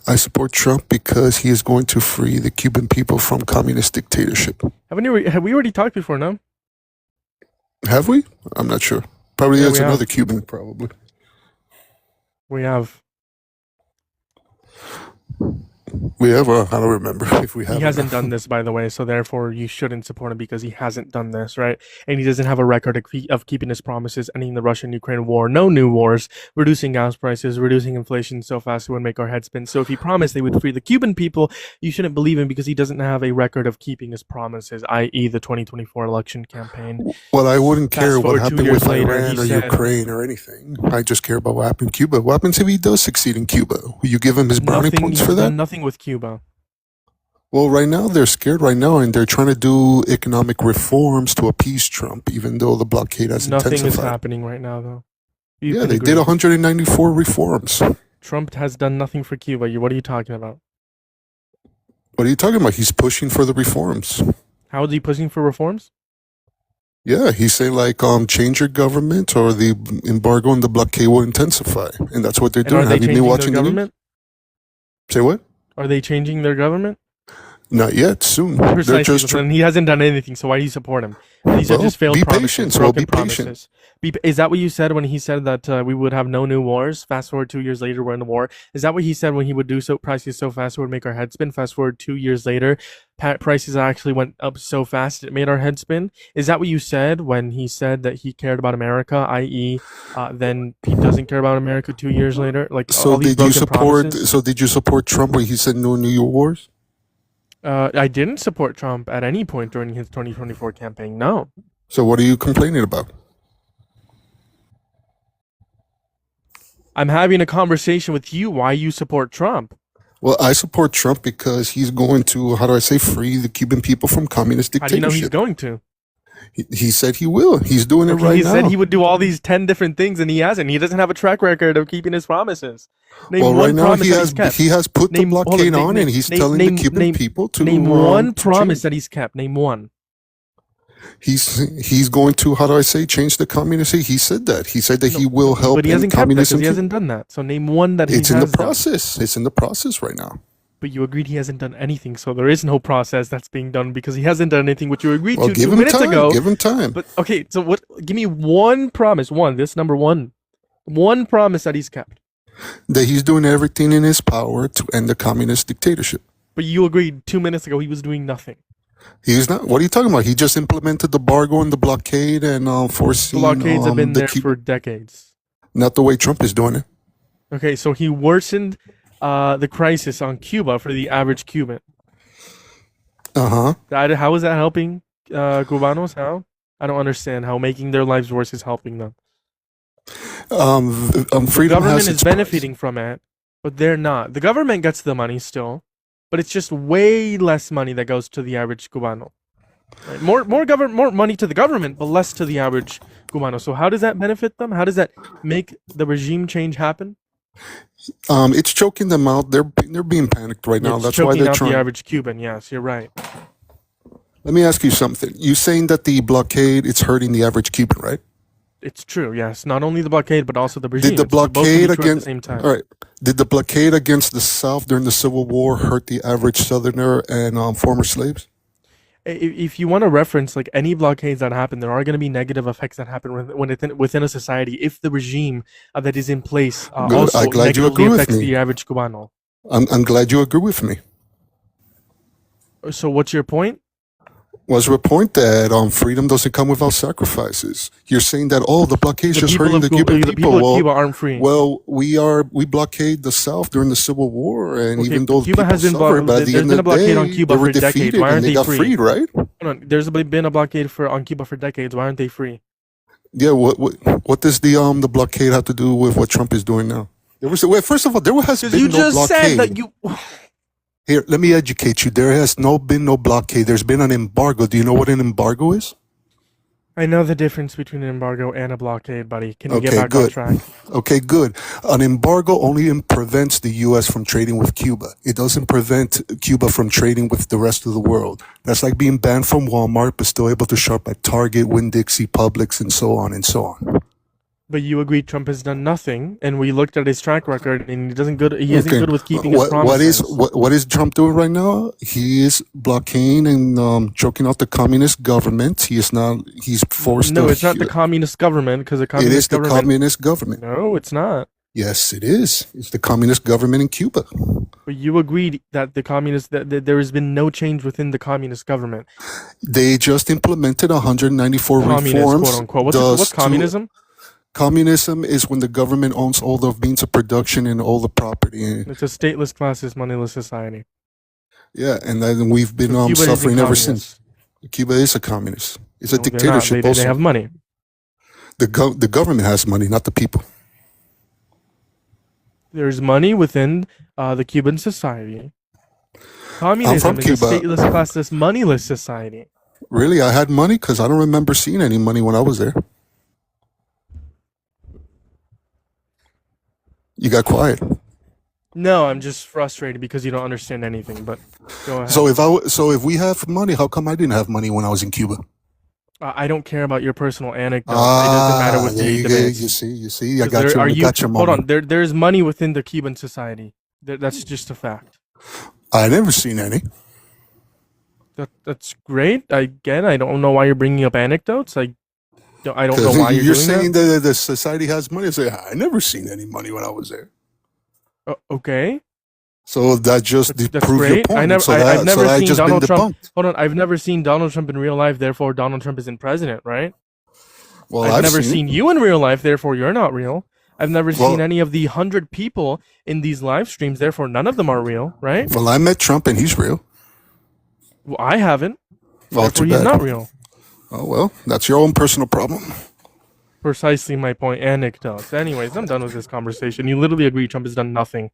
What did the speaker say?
I support Trump because he is going to free the Cuban people from communist dictatorship. Have we already talked before? No. Have we? I'm not sure. Probably Yeah, that's we another have. Cuban, probably. We have. We have? I don't remember if we have. He hasn't done this, by the way, so therefore you shouldn't support him because he hasn't done this, right? And he doesn't have a record of keeping his promises, ending the Russian-Ukraine war, no new wars, reducing gas prices, reducing inflation so fast it would make our head spin. So if he promised they would free the Cuban people, you shouldn't believe him because he doesn't have a record of keeping his promises, i.e. the 2024 election campaign. Well, I wouldn't care Fast what forward 2 happened years with later, Iran he or said Ukraine or anything. I just care about what happened in Cuba. What happens if he does succeed in Cuba? Will you give him his brownie points for he's that? done nothing with Cuba. Well, right now they're scared right now, and they're trying to do economic reforms to appease Trump, even though the blockade has Nothing intensified. is happening right now, though. You Yeah, can they agree. did 194 reforms. Trump has done nothing for Cuba. What are you talking about? What are you talking about? He's pushing for the reforms. How is he pushing for reforms? Yeah, he's saying like, change your government or the embargo and the blockade will intensify, and that's what they're And doing. are they Have you been changing their watching the news? government? Say what? Are they changing their government? Not yet. Soon. They're Precisely. just And he hasn't done anything, so why do you support him? These are well, just failed be promises, patient. So broken be patient. promises. Is that what you said when he said that we would have no new wars? Fast forward 2 years later, we're in a war. Is that what he said when he would do so prices so fast it would make our head spin? Fast forward 2 years later, prices actually went up so fast it made our head spin. Is that what you said when he said that he cared about America, i.e., then he doesn't care about America 2 years later? Like So all these did you broken support? promises? So did you support Trump when he said no new wars? I didn't support Trump at any point during his 2024 campaign. No. So what are you complaining about? I'm having a conversation with you why you support Trump. Well, I support Trump because he's going to, how do I say, free the Cuban people from communist How do you know he's dictatorship. going to? He said he will. He's doing it Okay, right he now. said he would do all these 10 different things and he hasn't. He doesn't have a track record of keeping his promises. Name Well, one right now promise he that has he's kept. he has put the Name- hold on, blockade name- on, name- and he's name- telling name- the Cuban name- people to Name one to promise change. that he's kept. Name one. He's going to, how do I say, change the communist. He said that. He said that he will help But he in hasn't kept that communism. because he hasn't done that. So name one that he It's has in the done. process. It's in the process right now. But you agreed he hasn't done anything, so there is no process that's being done because he hasn't done anything which you agreed Well, to give 2 him minutes time. ago. Give him time. But okay, so what? Give me one promise. This number one. One promise that he's kept. That he's doing everything in his power to end the communist dictatorship. But you agreed 2 minutes ago he was doing nothing. He's not. What are you talking about? He just implemented the embargo and the blockade and forcing Blockades have been the there for decades. not the way Trump is doing it. Okay, so he worsened the crisis on Cuba for the average Cuban. Uh-huh. How is that helping Cubanos? How? I don't understand how making their lives worse is helping them. Freedom The government has is its price. benefiting from it, but they're not. The government gets the money still, but it's just way less money that goes to the average Cubano. Right? More money to the government, but less to the average Cubano. So how does that benefit them? How does that make the regime change happen? It's choking them out. They're being panicked right now. It's That's why choking they're out trying. the average Cuban. Yes, you're right. Let me ask you something. You saying that the blockade it's hurting the average Cuban, right? It's true. Yes, not only the blockade, but also the regime. Did the Both can be blockade true at the against same time. all right? Did the blockade against the South during the Civil War hurt the average Southerner and former slaves? If you want to reference like any blockades that happen, there are going to be negative effects that happen within a society if the regime that is in place Good. also I'm glad you negatively agree with affects me. the average Cubano. I'm glad you agree with me. So what's your point? Was your point that freedom doesn't come without sacrifices? You're saying that the blockade is just hurting the Cuban the people of Well, Cuba aren't free. well, we blockade the South during the Civil War, and Okay, even though the Cuba people has been suffered, but at the there's end been a of the blockade day, on Cuba they were for decades. defeated Why and aren't they they got free? freed, right? Hold on. There's been a blockade on Cuba for decades. Why aren't they free? Yeah. What does the blockade have to do with what Trump is doing now? First of all, there has Because been you no just blockade. said that you. Here, let me educate you. There has been no blockade. There's been an embargo. Do you know what an embargo is? I know the difference between an embargo and a blockade, buddy. Can you get Okay, back on good. track? Okay, good. An embargo only prevents the U.S. from trading with Cuba. It doesn't prevent Cuba from trading with the rest of the world. That's like being banned from Walmart, but still able to shop at Target, Winn-Dixie, Publix, and so on and so on. But you agree Trump has done nothing, and we looked at his track record, and he doesn't good. He isn't Okay. good with keeping his What promises. what is Trump doing right now? He is blockading and choking out the communist government. He is not. He's forced No, to. it's not the communist government, because the It communist is the government. communist government. No, it's not. Yes, it is. It's the communist government in Cuba. But you agreed that that there has been no change within the communist government. They just implemented 194 Communist, reforms. quote unquote. What's communism? Communism is when the government owns all the means of production and all the property. It's a stateless, classless, moneyless society. Yeah, and then we've been So Cuba suffering isn't ever communist. since. Cuba is a communist. It's a No, they're not. dictatorship. They Also, have money. the government has money, not the people. There's money within the Cuban society. Communism is Cuba. a stateless, classless, moneyless society. Really, I had money because I don't remember seeing any money when I was there. You got quiet. No, I'm just frustrated because you don't understand anything. But go ahead. So if we have money, how come I didn't have money when I was in Cuba? I don't care about your personal anecdotes. It doesn't matter with there the you go. debates. You see, I got you. Are I got your hold moment. on. There's money within the Cuban society. That's just a fact. I never seen any. That's great. Again, I don't know why you're bringing up anecdotes. I don't know Because why you're you're doing saying that. that the society has money. I say I never seen any money when I was there. Okay, So that just that's proves your great. point. I've so never that seen just Donald been Trump. debunked. Hold on, I've never seen Donald Trump in real life. Therefore, Donald Trump isn't president, right? Well, I've never seen seen you in real life. Therefore, you're not real. I've never Well- seen any of the 100 people in these live streams. Therefore, none of them are real, right? Well, I met Trump and he's real. Well, I haven't. Well, Therefore, too he's bad. not real. Oh well, that's your own personal problem. Precisely my point. Anecdotes. Anyways, I'm done with this conversation. You literally agree Trump has done nothing.